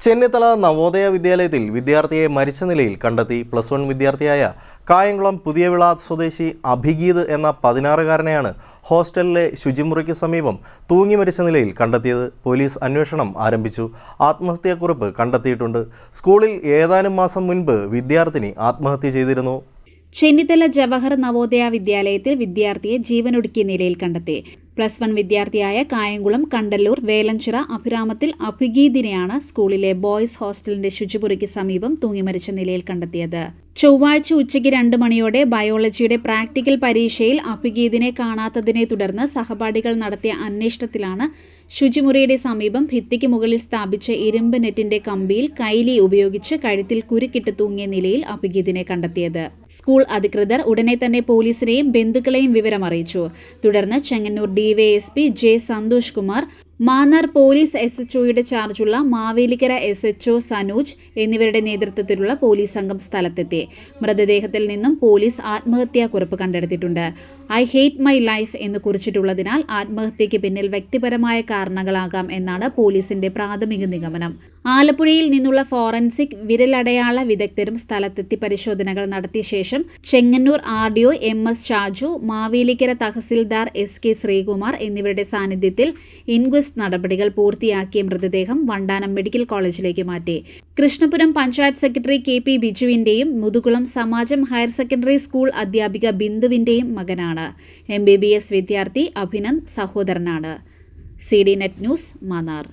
ചെന്നിത്തല നവോദയ വിദ്യാലയത്തിൽ വിദ്യാർത്ഥിയെ മരിച്ച നിലയിൽ കണ്ടെത്തി. +1 വിദ്യാർത്ഥിയായ കായംകുളം പുതിയവിള സ്വദേശി അഭിഗീത് എന്ന 16-കാരനെയാണ് ഹോസ്റ്റലിലെ ശുചിമുറിക്ക് സമീപം തൂങ്ങി മരിച്ച നിലയിൽ കണ്ടെത്തിയത്. പോലീസ് അന്വേഷണം ആരംഭിച്ചു. ആത്മഹത്യാക്കുറിപ്പ് കണ്ടെത്തിയിട്ടുണ്ട്. സ്കൂളിൽ ഏതാനും മാസം മുൻപ് വിദ്യാർത്ഥിനി ആത്മഹത്യ ചെയ്തിരുന്നു. ചെന്നിത്തല ജവഹർ നവോദയ വിദ്യാലയത്തിൽ വിദ്യാർത്ഥിയെ ജീവനൊടുക്കിയ നിലയിൽ കണ്ടെത്തി. +1 വിദ്യാർത്ഥിയായ കായംകുളം കണ്ടല്ലൂർ വേലഞ്ചിറ അഭിരാമത്തിൽ അഭിഗീതിനെയാണ് സ്കൂളിലെ ബോയ്സ് ഹോസ്റ്റലിന്റെ ശുചിമുറിക്ക് സമീപം തൂങ്ങിമരിച്ച നിലയിൽ കണ്ടെത്തിയത്. ചൊവ്വാഴ്ച ഉച്ചയ്ക്ക് 2 മണിയോടെ ബയോളജിയുടെ പ്രാക്ടിക്കൽ പരീക്ഷയിൽ അഭിഗീതിനെ കാണാത്തതിനെ തുടർന്ന് സഹപാഠികൾ നടത്തിയ അന്വേഷണത്തിലാണ് ശുചിമുറിയുടെ സമീപം ഭിത്തിക്ക് മുകളിൽ സ്ഥാപിച്ച ഇരുമ്പ് നെറ്റിന്റെ കമ്പിയിൽ കൈലി ഉപയോഗിച്ച് കഴുത്തിൽ കുരുക്കിട്ട് തൂങ്ങിയ നിലയിൽ അഭിഗീതിനെ കണ്ടെത്തിയത്. സ്കൂൾ അധികൃതർ ഉടനെ തന്നെ പോലീസിനെയും ബന്ധുക്കളെയും വിവരമറിയിച്ചു. തുടർന്ന് Chengannur DYSP J Santhosh Kumar, Mannar police SHOയുടെ ചാർജുള്ള മാവേലിക്കര SHO സനൂജ് എന്നിവരുടെ നേതൃത്വത്തിലുള്ള പോലീസ് സംഘം സ്ഥലത്തെത്തി. മൃതദേഹത്തിൽ നിന്നും പോലീസ് ആത്മഹത്യാക്കുറിപ്പ് കണ്ടെടുത്തിട്ടുണ്ട്. ഐ ഹേറ്റ് മൈ ലൈഫ് എന്ന് കുറിച്ചിട്ടുള്ളതിനാൽ ആത്മഹത്യയ്ക്ക് പിന്നിൽ വ്യക്തിപരമായ കാരണങ്ങളാകാം എന്നാണ് പോലീസിന്റെ പ്രാഥമിക നിഗമനം. ആലപ്പുഴയിൽ നിന്നുള്ള ഫോറൻസിക് വിരലടയാള വിദഗ്ധരും സ്ഥലത്തെത്തി പരിശോധനകൾ നടത്തിയ ശേഷം Chengannur RDO MS Shaju, Mavelikkara tahsildar SK Sreekumar എന്നിവരുടെ സാന്നിധ്യത്തിൽ ഇൻക്വസ്റ്റ് നടപടികൾ പൂർത്തിയാക്കിയ മൃതദേഹം വണ്ടാനം മെഡിക്കൽ കോളേജിലേക്ക് മാറ്റി. കൃഷ്ണപുരം പഞ്ചായത്ത് സെക്രട്ടറി KP ബിജുവിന്റെയും മുതുകുളം സമാജം ഹയർ സെക്കൻഡറി സ്കൂൾ അധ്യാപിക ബിന്ദുവിന്റെയും മകനാണ്. MBBS വിദ്യാർത്ഥി അഭിനന്ദ് സഹോദരനാണ്. CD net news, Mannar.